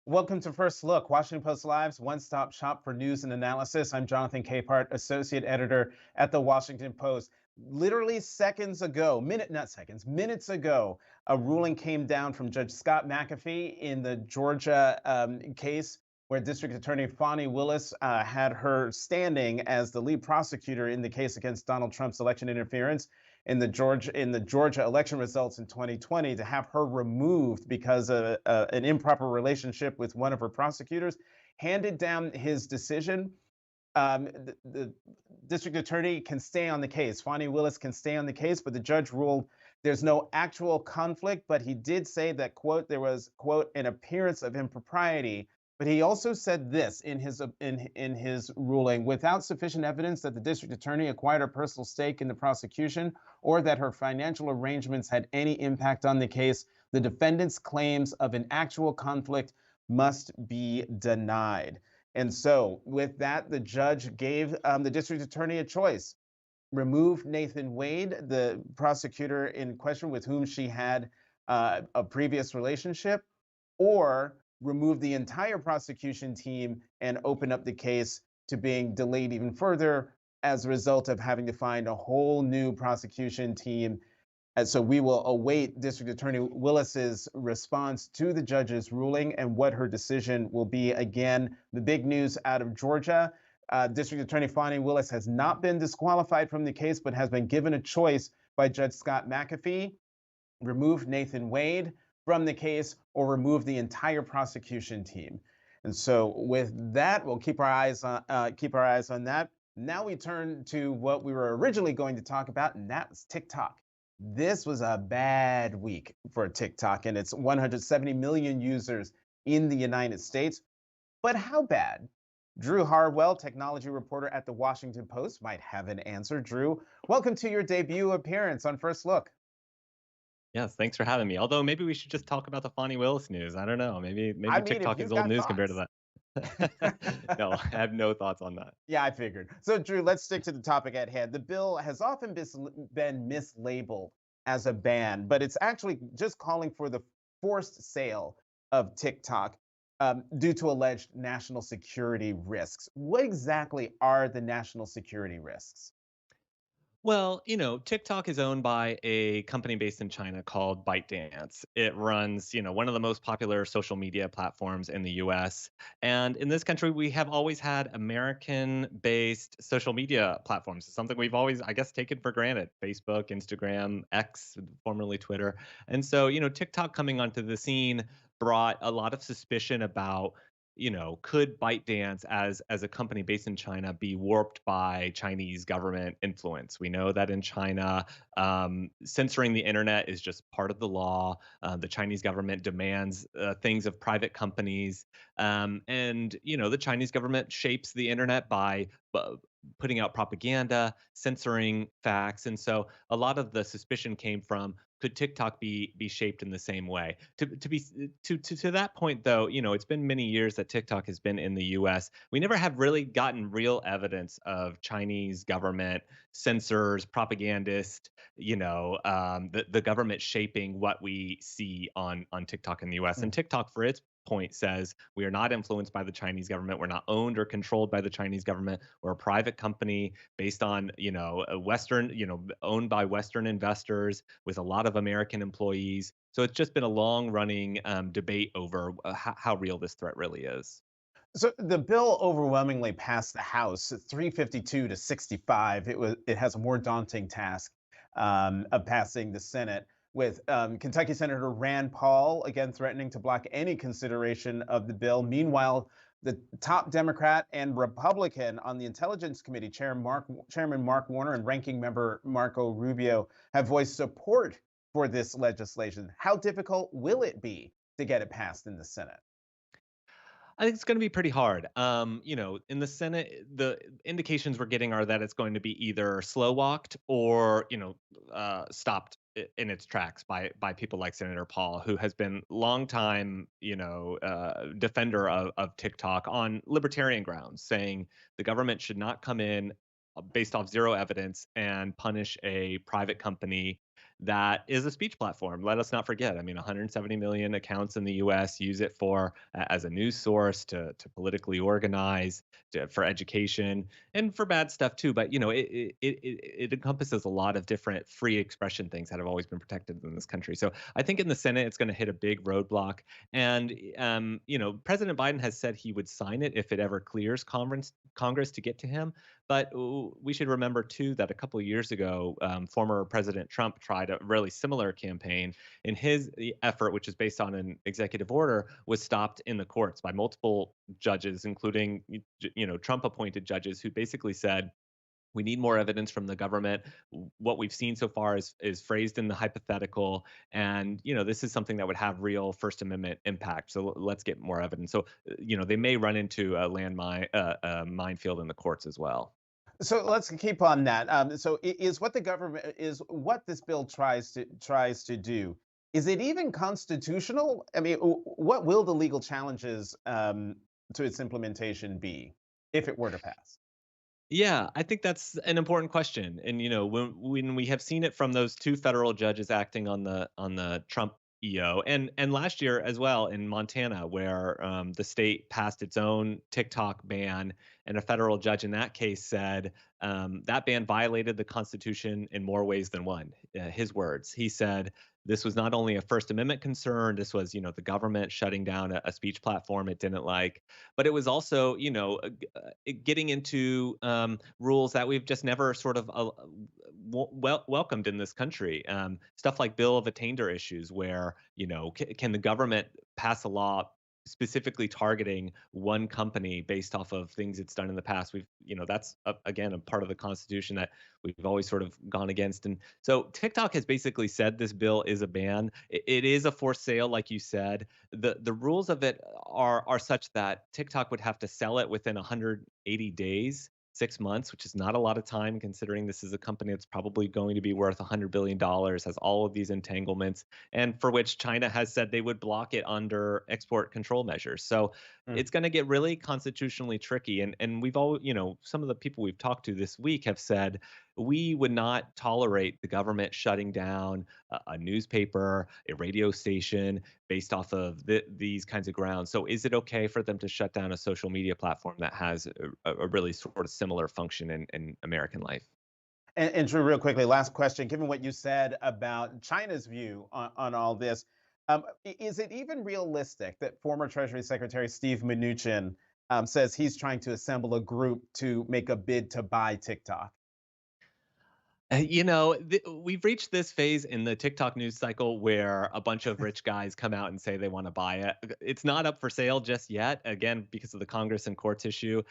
Welcome to First Look, Washington Post Live's one-stop shop for news and analysis. I'm Jonathan Capehart, associate editor at the Washington Post. Literally seconds ago, not seconds, minutes ago, a ruling came down from Judge Scott McAfee in the Georgia case where District Attorney Fani Willis had her standing as the lead prosecutor in the case against Donald Trump's election interference in the Georgia election results in 2020, to have her removed because of an improper relationship with one of her prosecutors, handed down his decision. The district attorney can stay on the case. Fani Willis can stay on the case, but the judge ruled there's no actual conflict. But he did say that, quote, there was, quote, an appearance of impropriety. But he also said this in his ruling: without sufficient evidence that the district attorney acquired a personal stake in the prosecution or that her financial arrangements had any impact on the case, the defendant's claims of an actual conflict must be denied. And so, with that, the judge gave the district attorney a choice: remove Nathan Wade, the prosecutor in question with whom she had a previous relationship, or remove the entire prosecution team and open up the case to being delayed even further as a result of having to find a whole new prosecution team. And so we will await District Attorney Willis's response to the judge's ruling and what her decision will be. Again, the big news out of Georgia: District Attorney Fani Willis has not been disqualified from the case, but has been given a choice by Judge Scott McAfee: remove Nathan Wade from the case or remove the entire prosecution team. And so with that, we'll keep our eyes on that. Now we turn to what we were originally going to talk about, and that was TikTok. This was a bad week for TikTok and its 170 million users in the United States. But how bad? Drew Harwell, technology reporter at the Washington Post, might have an answer. Drew, welcome to your debut appearance on First Look. Yes, thanks for having me. Although maybe we should just talk about the Fonnie Willis news. I don't know. Maybe I maybe mean, if TikTok you've is old got news compared to thoughts. that. No, I have no thoughts on that. Yeah, I figured. So, Drew, let's stick to the topic at hand. The bill has often been mislabeled as a ban, but it's actually just calling for the forced sale of TikTok due to alleged national security risks. What exactly are the national security risks? Well, TikTok is owned by a company based in China called ByteDance. It runs, one of the most popular social media platforms in the US. And in this country, we have always had American-based social media platforms. It's something we've always, I guess, taken for granted. Facebook, Instagram, X, formerly Twitter. And so, TikTok coming onto the scene brought a lot of suspicion about could ByteDance as a company based in China be warped by Chinese government influence? We know that in China, censoring the internet is just part of the law. The Chinese government demands things of private companies, and the Chinese government shapes the internet by putting out propaganda, censoring facts, and so a lot of the suspicion came from, could TikTok be shaped in the same way? To that point, though, it's been many years that TikTok has been in the U.S. We never have really gotten real evidence of Chinese government censors, propagandists, the government shaping what we see on TikTok in the U.S. And TikTok, for its point, says we are not influenced by the Chinese government. We're not owned or controlled by the Chinese government. We're a private company based on, a Western, owned by Western investors with a lot of American employees. So it's just been a long running debate over how real this threat really is. So the bill overwhelmingly passed the House, 352 to 65. It has a more daunting task of passing the Senate, with Kentucky Senator Rand Paul again threatening to block any consideration of the bill. Meanwhile, the top Democrat and Republican on the Intelligence Committee, Chairman Mark Warner and Ranking Member Marco Rubio, have voiced support for this legislation. How difficult will it be to get it passed in the Senate? I think it's going to be pretty hard. In the Senate, the indications we're getting are that it's going to be either slow walked or, stopped in its tracks by people like Senator Paul, who has been longtime, defender of TikTok on libertarian grounds, saying the government should not come in based off zero evidence and punish a private company that is a speech platform. Let us not forget. I mean, 170 million accounts in the U.S. use it for as a news source to politically organize, for education, and for bad stuff too. But it encompasses a lot of different free expression things that have always been protected in this country. So I think in the Senate, it's going to hit a big roadblock. And President Biden has said he would sign it if it ever clears Congress to get to him. But we should remember too that a couple of years ago, former President Trump tried a really similar campaign, and his effort, which is based on an executive order, was stopped in the courts by multiple judges, including Trump-appointed judges, who basically said, we need more evidence from the government. What we've seen so far is phrased in the hypothetical, and this is something that would have real First Amendment impact. So let's get more evidence. So they may run into a landmine, a minefield in the courts as well. So let's keep on that. So is what the government is what this bill tries to do? Is it even constitutional? I mean, what will the legal challenges to its implementation be if it were to pass? Yeah, I think that's an important question. And when we have seen it from those two federal judges acting on the Trump EO, and last year as well in Montana, where the state passed its own TikTok ban, and a federal judge in that case said that ban violated the Constitution in more ways than one. His words. He said this was not only a First Amendment concern. This was the government shutting down a speech platform it didn't like, but it was also getting into rules that we've just never sort of welcomed in this country. Stuff like Bill of Attainder issues, where can the government pass a law specifically targeting one company based off of things it's done in the past? That's again a part of the Constitution that we've always sort of gone against. And so TikTok has basically said this bill is a ban. It is a forced sale, like you said. The rules of it are such that TikTok would have to sell it within 180 days, 6 months, which is not a lot of time considering this is a company that's probably going to be worth $100 billion, has all of these entanglements, and for which China has said they would block it under export control measures. So Mm. it's going to get really constitutionally tricky. And we've all, some of the people we've talked to this week have said we would not tolerate the government shutting down a newspaper, a radio station based off of these kinds of grounds. So is it okay for them to shut down a social media platform that has a really sort of similar function in American life? And Drew, real quickly, last question. Given what you said about China's view on all this, is it even realistic that former Treasury Secretary Steve Mnuchin says he's trying to assemble a group to make a bid to buy TikTok? We've reached this phase in the TikTok news cycle where a bunch of rich guys come out and say they want to buy it. It's not up for sale just yet, again, because of the Congress and courts issue.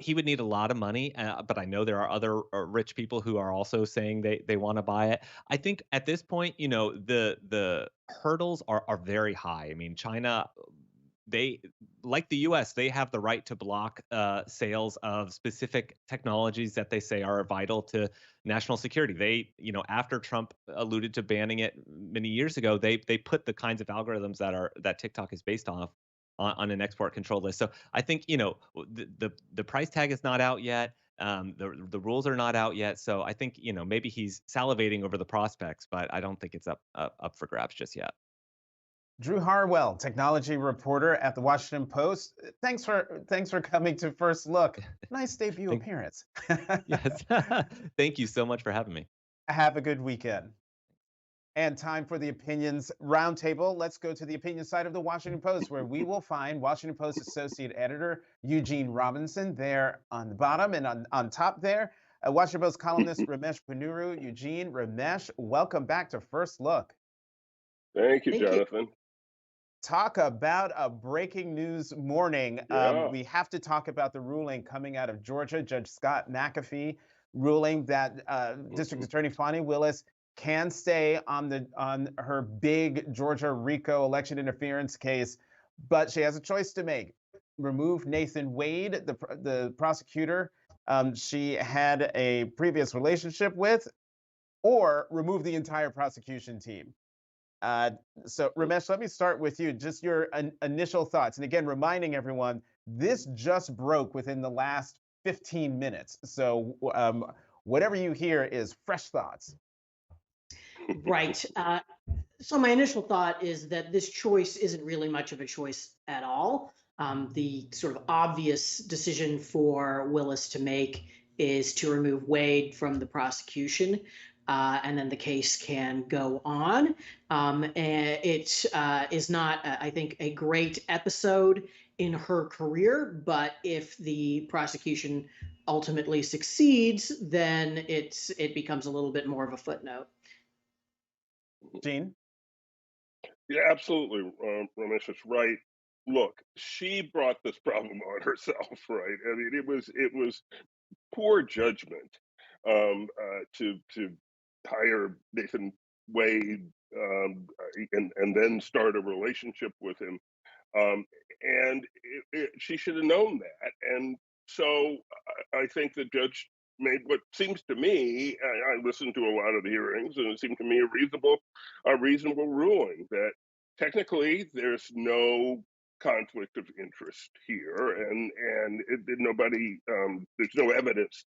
He would need a lot of money, but I know there are other rich people who are also saying they want to buy it. I think at this point, the hurdles are very high. I mean, China, they, like the US, they have the right to block sales of specific technologies that they say are vital to national security. After Trump alluded to banning it many years ago, they put the kinds of algorithms that TikTok is based off on an export control list. So I think the price tag is not out yet. The rules are not out yet. So I think maybe he's salivating over the prospects, but I don't think it's up for grabs just yet. Drew Harwell, technology reporter at the Washington Post. Thanks for coming to First Look. Nice debut Thank, appearance. yes. Thank you so much for having me. Have a good weekend. And time for the opinions roundtable. Let's go to the opinion side of the Washington Post, where we will find Washington Post associate editor Eugene Robinson there on the bottom, and on top there, Washington Post columnist Ramesh Ponnuru. Eugene, Ramesh, welcome back to First Look. Thank you, Thank you. Jonathan. Talk about a breaking news morning. Yeah. We have to talk about the ruling coming out of Georgia. Judge Scott McAfee ruling that District Attorney Fani Willis can stay on her big Georgia RICO election interference case, but she has a choice to make: remove Nathan Wade, the prosecutor she had a previous relationship with, or remove the entire prosecution team. So Ramesh, let me start with you. Just your initial thoughts. And again, reminding everyone, this just broke within the last 15 minutes. So whatever you hear is fresh thoughts. Right. So my initial thought is that this choice isn't really much of a choice at all. The sort of obvious decision for Willis to make is to remove Wade from the prosecution, and then the case can go on. And it is not, I think, a great episode in her career, but if the prosecution ultimately succeeds, then it becomes a little bit more of a footnote. Gene? Yeah, absolutely. Ramesh is right. Look, she brought this problem on herself, right? I mean, it was poor judgment to hire Nathan Wade and then start a relationship with him, um, and she should have known that. And so I think the judge made what seems to me. I listened to a lot of the hearings, and it seemed to me a reasonable ruling that technically there's no conflict of interest here, and nobody there's no evidence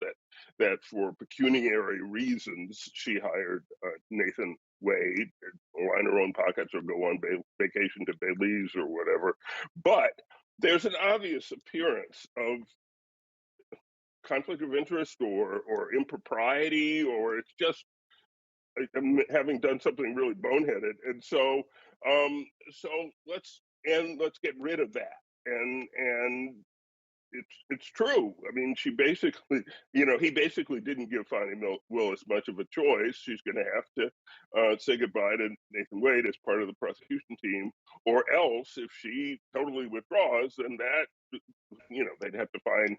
that for pecuniary reasons she hired Nathan Wade, line her own pockets or go on vacation to Belize or whatever. But there's an obvious appearance of conflict of interest or impropriety, or it's just having done something really boneheaded. And so let's get rid of that. And it's true. I mean, she basically, he basically didn't give Fannie Willis much of a choice. She's going to have to say goodbye to Nathan Wade as part of the prosecution team, or else if she totally withdraws, then that, they'd have to find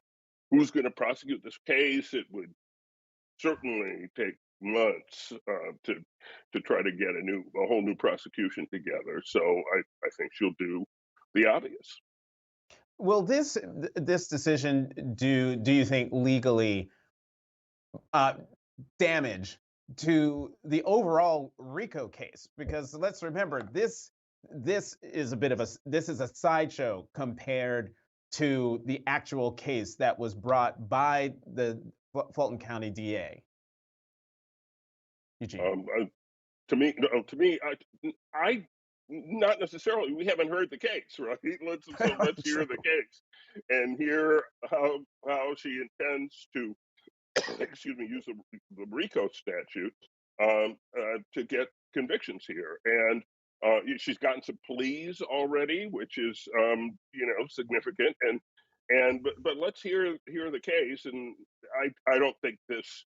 who's going to prosecute this case. It would certainly take months to try to get a whole new prosecution together. So I think she'll do the obvious. Will this decision do you think legally uh, damage to the overall RICO case? Because let's remember this is a sideshow compared to the actual case that was brought by the Fulton County DA. Eugene. I not necessarily. We haven't heard the case, right? Let's hear the case and hear how she intends to, excuse me, use the RICO statute to get convictions here. And she's gotten some pleas already, which is significant. But let's hear the case. And I don't think this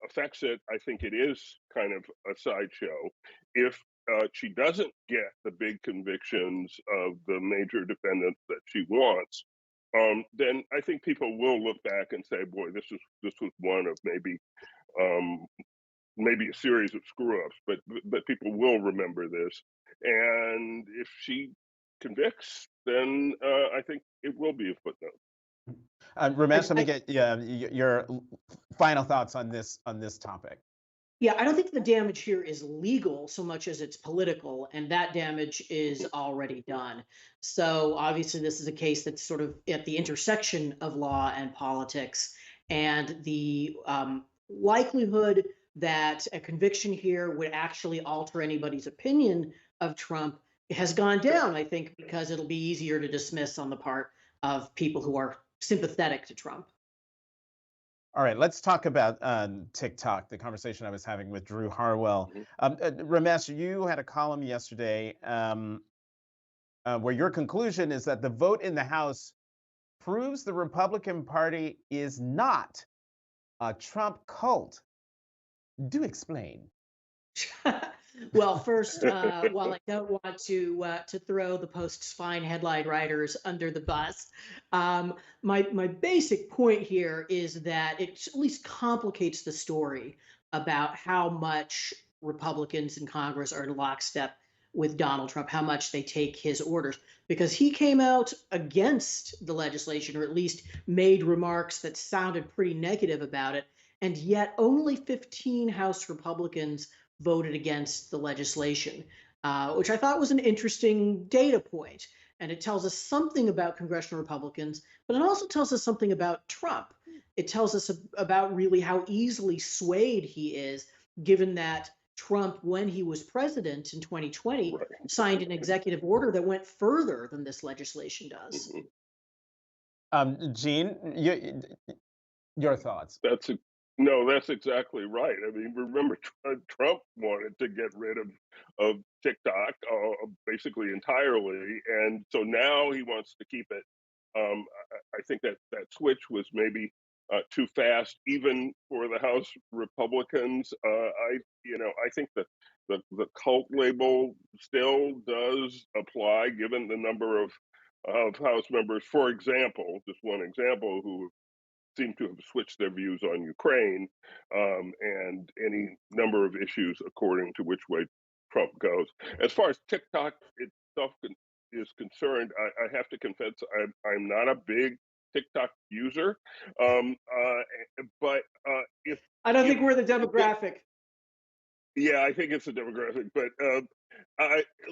affects it. I think it is kind of a sideshow. If she doesn't get the big convictions of the major defendants that she wants, then I think people will look back and say, "Boy, this was one of maybe a series of screw-ups." But people will remember this, and if she convicts, then I think it will be a footnote. Ramesh, let me get your final thoughts on this topic. Yeah, I don't think the damage here is legal so much as it's political, and that damage is already done. So obviously, this is a case that's sort of at the intersection of law and politics, and the likelihood that a conviction here would actually alter anybody's opinion of Trump has gone down, I think, because it'll be easier to dismiss on the part of people who are sympathetic to Trump. All right, let's talk about TikTok, the conversation I was having with Drew Harwell. Ramesh, you had a column yesterday where your conclusion is that the vote in the House proves the Republican Party is not a Trump cult. Do explain. Well, first, while I don't want to throw the Post's fine headline writers under the bus, my basic point here is that it at least complicates the story about how much Republicans in Congress are in lockstep with Donald Trump, how much they take his orders, because he came out against the legislation, or at least made remarks that sounded pretty negative about it, and yet only 15 House Republicans voted against the legislation, which I thought was an interesting data point. And it tells us something about congressional Republicans, but it also tells us something about Trump. It tells us about really how easily swayed he is, given that Trump, when he was president in 2020, Right. signed an executive order that went further than this legislation does. Gene, your thoughts? No, that's exactly right. I mean, remember, Trump wanted to get rid of TikTok basically entirely, and so now he wants to keep it. I think that switch was maybe too fast, even for the House Republicans. I think that the cult label still does apply, given the number of House members, for example, just one example, who seem to have switched their views on Ukraine, and any number of issues according to which way Trump goes. As far as TikTok itself is concerned, I have to confess I'm not a big TikTok user, but if I don't you, think we're the demographic. yeah, I think it's a demographic, but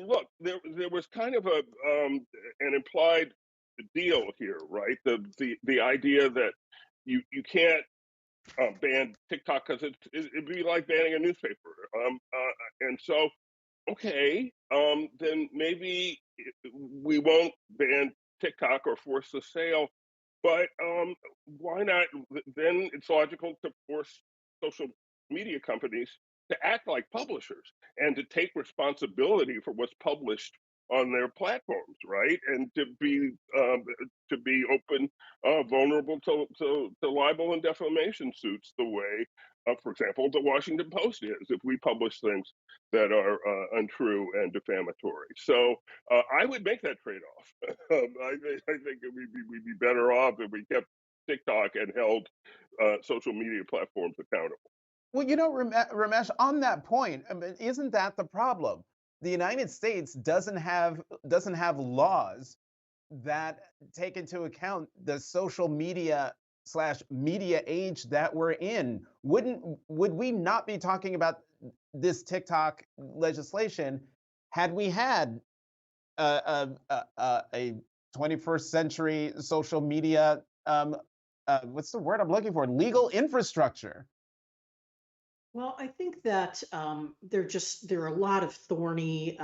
look, there was kind of an implied deal here, right? The idea that you can't ban TikTok because it'd be like banning a newspaper. And so, okay, then maybe we won't ban TikTok or force the sale, but why not? Then it's logical to force social media companies to act like publishers and to take responsibility for what's published on their platforms, right? And to be open, vulnerable to libel and defamation suits, the way, for example, the Washington Post is, if we publish things that are untrue and defamatory. So I would make that trade-off. I think we'd be better off if we kept TikTok and held social media platforms accountable. Well, Ramesh, on that point, I mean, isn't that the problem? The United States doesn't have laws that take into account the social media slash media age that we're in. Would we not be talking about this TikTok legislation had we had a 21st century social media, what's the word I'm looking for, legal infrastructure? Well, I think that there are a lot of thorny,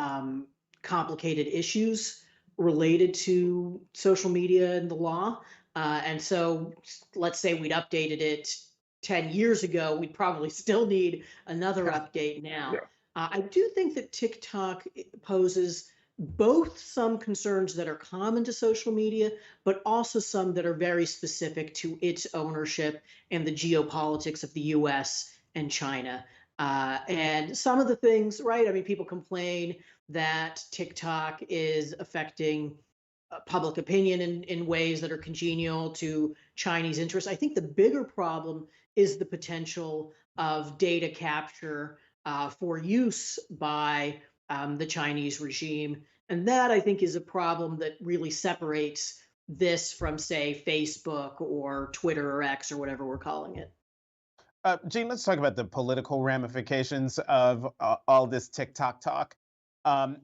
complicated issues related to social media and the law. And so let's say we'd updated it 10 years ago, we'd probably still need another update now. Yeah. I do think that TikTok poses both some concerns that are common to social media, but also some that are very specific to its ownership and the geopolitics of the US and China. And some of the things, right? I mean, people complain that TikTok is affecting public opinion in ways that are congenial to Chinese interests. I think the bigger problem is the potential of data capture for use by the Chinese regime. And that, I think, is a problem that really separates this from, say, Facebook or Twitter or X or whatever we're calling it. Gene, let's talk about the political ramifications of all this TikTok talk. Um,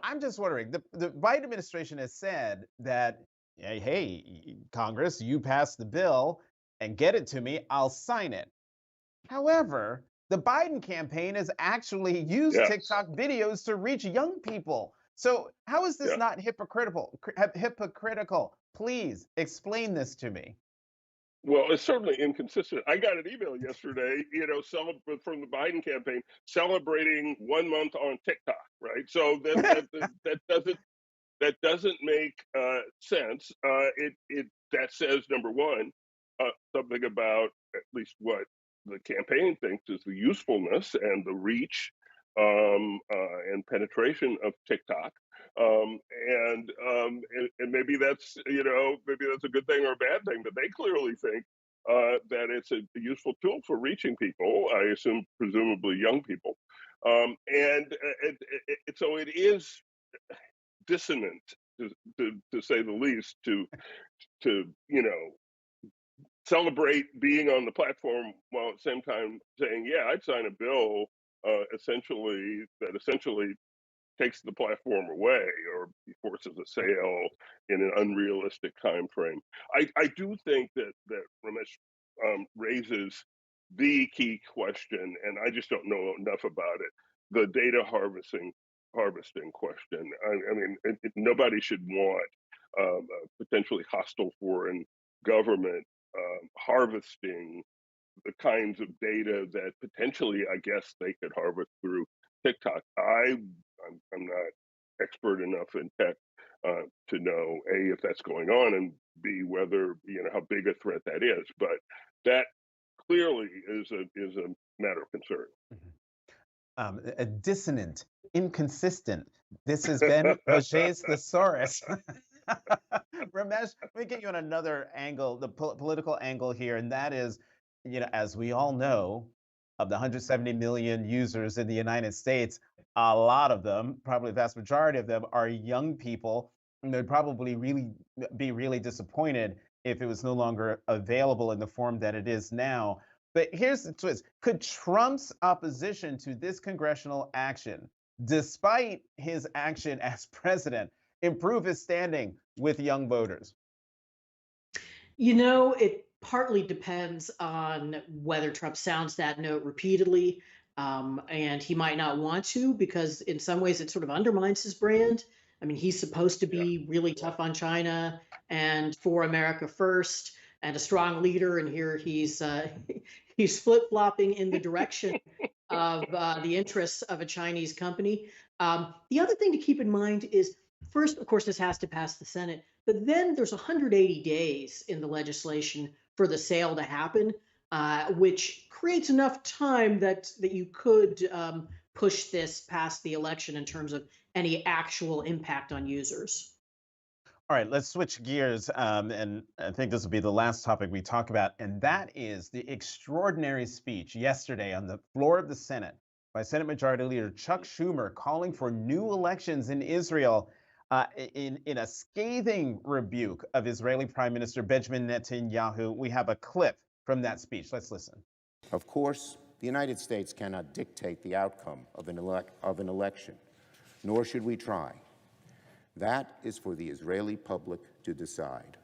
I'm just wondering, the Biden administration has said that, hey, Congress, you pass the bill and get it to me, I'll sign it. However, the Biden campaign has actually used Yes. TikTok videos to reach young people. So how is this Yeah. not hypocritical? Please explain this to me. Well, it's certainly inconsistent. I got an email yesterday, from the Biden campaign celebrating 1 month on TikTok, right? So that doesn't make sense. That says, number one, something about at least what the campaign thinks is the usefulness and the reach, and penetration of TikTok. And maybe that's a good thing or a bad thing, but they clearly think that it's a useful tool for reaching people. I assume, presumably, young people. So it is dissonant, to say the least, to celebrate being on the platform while at the same time saying, yeah, I'd sign a bill essentially takes the platform away or forces a sale in an unrealistic time frame. I do think that Ramesh raises the key question, and I just don't know enough about it. The data harvesting question. I mean, nobody should want a potentially hostile foreign government harvesting the kinds of data that potentially, I guess, they could harvest through TikTok. I'm not expert enough in tech to know A, if that's going on, and B, whether how big a threat that is. But that clearly is a matter of concern. A dissonant, inconsistent. This has been Roger's Thesaurus. Ramesh, let me get you on another angle, the political angle here, and that is, as we all know, of the 170 million users in the United States, a lot of them, probably the vast majority of them, are young people, and they'd probably be really disappointed if it was no longer available in the form that it is now. But here's the twist. Could Trump's opposition to this congressional action, despite his action as president, improve his standing with young voters? It partly depends on whether Trump sounds that note repeatedly. And he might not want to, because in some ways it sort of undermines his brand. I mean, he's supposed to be really tough on China and for America first and a strong leader. And here he's flip-flopping in the direction of the interests of a Chinese company. The other thing to keep in mind is, first, of course, this has to pass the Senate, but then there's 180 days in the legislation for the sale to happen, which creates enough time that you could push this past the election in terms of any actual impact on users. All right, let's switch gears, and I think this will be the last topic we talk about, and that is the extraordinary speech yesterday on the floor of the Senate by Senate Majority Leader Chuck Schumer calling for new elections in Israel in a scathing rebuke of Israeli Prime Minister Benjamin Netanyahu. We have a clip from that speech. Let's listen. Of course, the United States cannot dictate the outcome of an election, nor should we try. That is for the Israeli public to decide,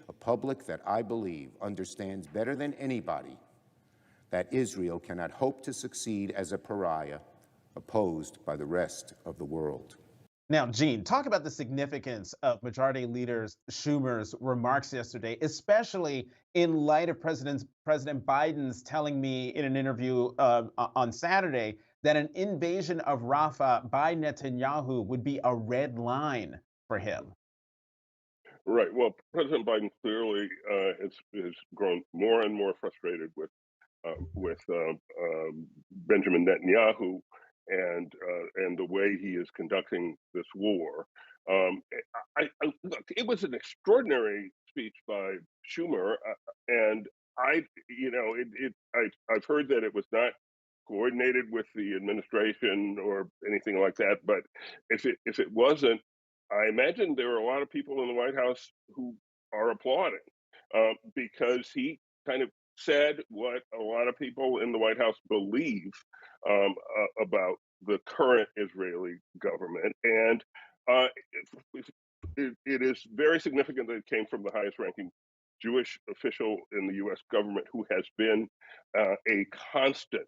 a public that I believe understands better than anybody that Israel cannot hope to succeed as a pariah opposed by the rest of the world. Now, Gene, talk about the significance of Majority Leader Schumer's remarks yesterday, especially in light of President Biden's telling me in an interview on Saturday that an invasion of Rafah by Netanyahu would be a red line for him. Right. Well, President Biden clearly has grown more and more frustrated with Benjamin Netanyahu and the way he is conducting this war. Look, it was an extraordinary speech by Schumer, and I've heard that it was not coordinated with the administration or anything like that. But if it wasn't, I imagine there are a lot of people in the White House who are applauding because he kind of said what a lot of people in the White House believe about the current Israeli government. And it is very significant that it came from the highest ranking Jewish official in the US government, who has been a constant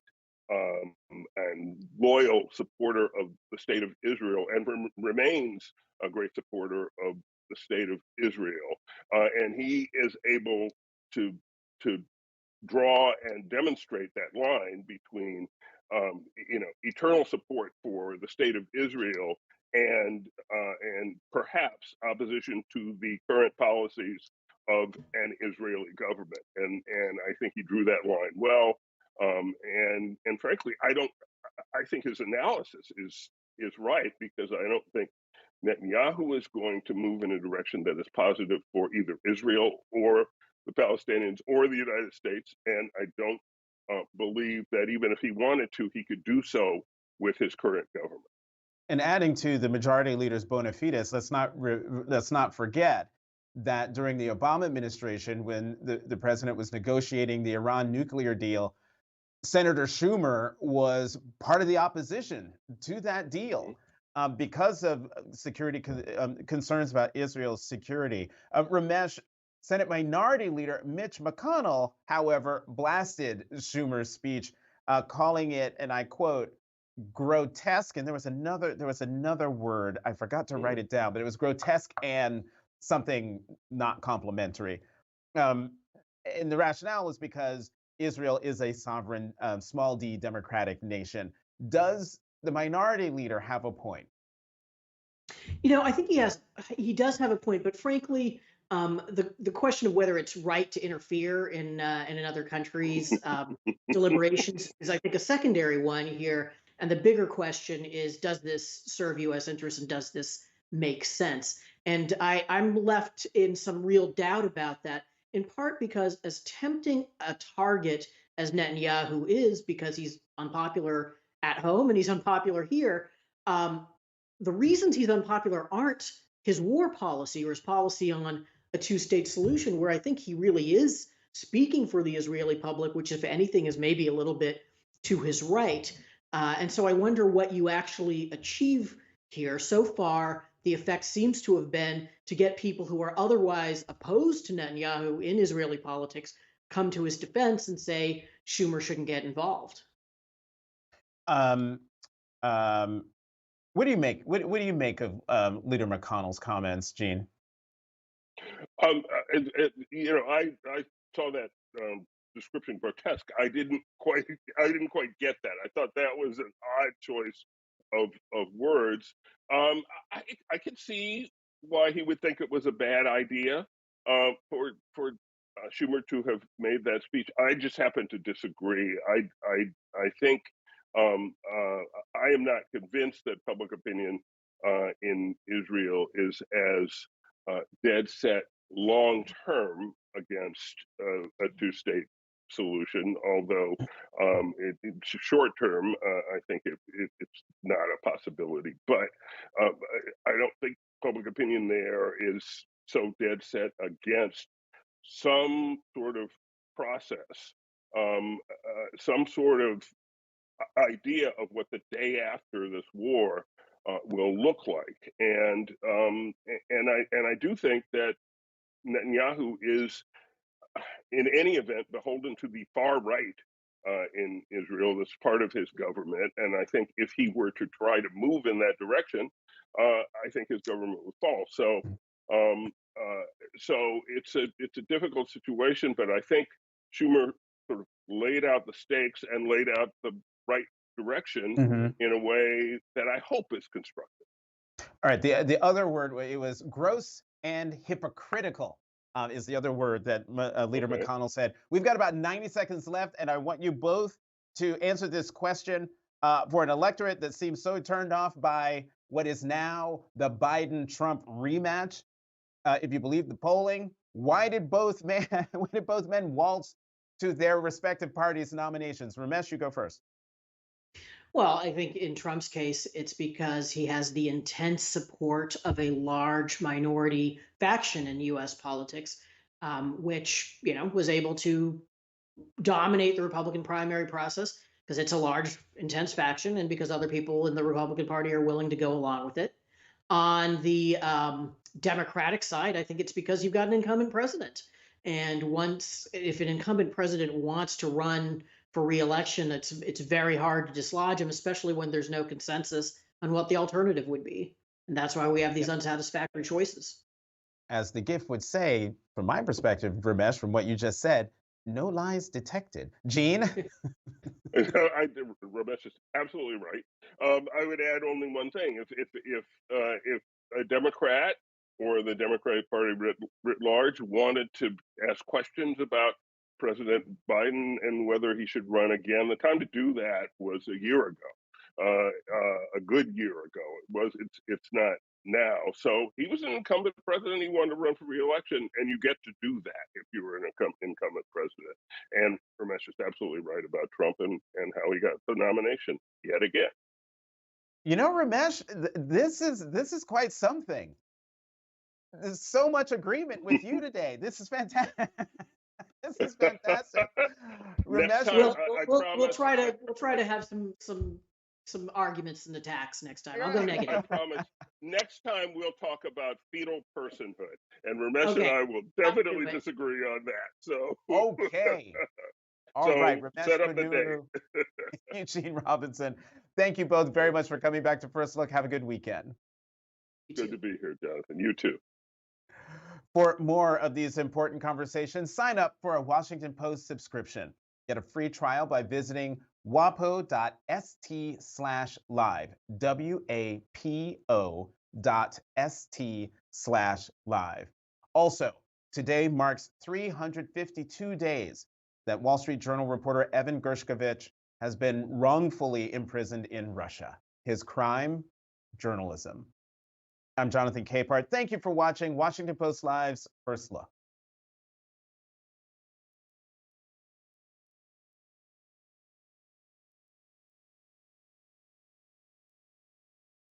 and loyal supporter of the state of Israel and remains a great supporter of the state of Israel. And he is able to draw and demonstrate that line between eternal support for the state of Israel and perhaps opposition to the current policies of an Israeli government. And I think he drew that line well. And frankly, I think his analysis is right, because I don't think Netanyahu is going to move in a direction that is positive for either Israel or the Palestinians or the United States. And I don't believe that even if he wanted to, he could do so with his current government. And adding to the Majority Leader's bona fides, let's not forget that during the Obama administration, when the president was negotiating the Iran nuclear deal, Senator Schumer was part of the opposition to that deal because of security concerns about Israel's security. Ramesh, Senate Minority Leader Mitch McConnell, however, blasted Schumer's speech, calling it, and I quote, grotesque. And there was another word. I forgot to write it down, but it was grotesque and something not complimentary. And the rationale is because Israel is a sovereign, small d democratic nation. Does the minority leader have a point? I think he does have a point, but frankly, the question of whether it's right to interfere in another country's deliberations is, I think, a secondary one here. And the bigger question is, does this serve U.S. interests and does this make sense? And I'm left in some real doubt about that, in part because as tempting a target as Netanyahu is, because he's unpopular at home and he's unpopular here, the reasons he's unpopular aren't his war policy or his policy on a two-state solution, where I think he really is speaking for the Israeli public, which, if anything, is maybe a little bit to his right. And so I wonder what you actually achieve here. So far, the effect seems to have been to get people who are otherwise opposed to Netanyahu in Israeli politics come to his defense and say Schumer shouldn't get involved. Um, um, what do you make? What do you make of Leader McConnell's comments, Gene? I saw that description, grotesque. I didn't quite get that. I thought that was an odd choice of words. I could see why he would think it was a bad idea for Schumer to have made that speech. I just happen to disagree. I think I am not convinced that public opinion in Israel is as dead set long term against a two-state solution, although short term, I think it's not a possibility. But I don't think public opinion there is so dead set against some sort of process, some sort of idea of what the day after this war will look like, and I do think that Netanyahu is, in any event, beholden to the far right in Israel. That's part of his government, and I think if he were to try to move in that direction, I think his government would fall. So it's a difficult situation, but I think Schumer sort of laid out the stakes and laid out the right direction in a way that I hope is constructive. All right. The other word, it was gross and hypocritical, is the other word that Leader McConnell said. We've got about 90 seconds left, and I want you both to answer this question for an electorate that seems so turned off by what is now the Biden-Trump rematch. If you believe the polling, why did both men waltz to their respective parties' nominations? Ramesh, you go first. Well, I think in Trump's case, it's because he has the intense support of a large minority faction in U.S. politics, which was able to dominate the Republican primary process because it's a large, intense faction, and because other people in the Republican Party are willing to go along with it. On the Democratic side, I think it's because you've got an incumbent president, and if an incumbent president wants to run for re-election, it's very hard to dislodge him, especially when there's no consensus on what the alternative would be. And that's why we have these unsatisfactory choices. As the GIF would say, from my perspective, Ramesh, from what you just said, no lies detected. Gene? Ramesh is absolutely right. I would add only one thing: if a Democrat or the Democratic Party writ large wanted to ask questions about President Biden and whether he should run again, the time to do that was a year ago, a good year ago. It's not now. So he was an incumbent president. He wanted to run for re-election, and you get to do that if you were an incumbent president. And Ramesh is absolutely right about Trump and how he got the nomination yet again. Ramesh, this is quite something. There's so much agreement with you today. This is fantastic. This is fantastic. Ramesh, we'll try to have some some arguments and attacks next time. I'll Yeah, go I negative. promise. Next time we'll talk about fetal personhood, and Ramesh and Okay. I will I'll do definitely it. disagree on that. So, Okay. All so right, Ramesh set up a date. Panuru, Eugene Robinson, thank you both very much for coming back to First Look. Have a good weekend. You Good too. to be here, Jonathan. You too. For more of these important conversations, sign up for a Washington Post subscription. Get a free trial by visiting wapo.st/live, wapo.st/live. Also, today marks 352 days that Wall Street Journal reporter Evan Gershkovich has been wrongfully imprisoned in Russia. His crime? Journalism. I'm Jonathan Capehart. Thank you for watching Washington Post Live's First Look.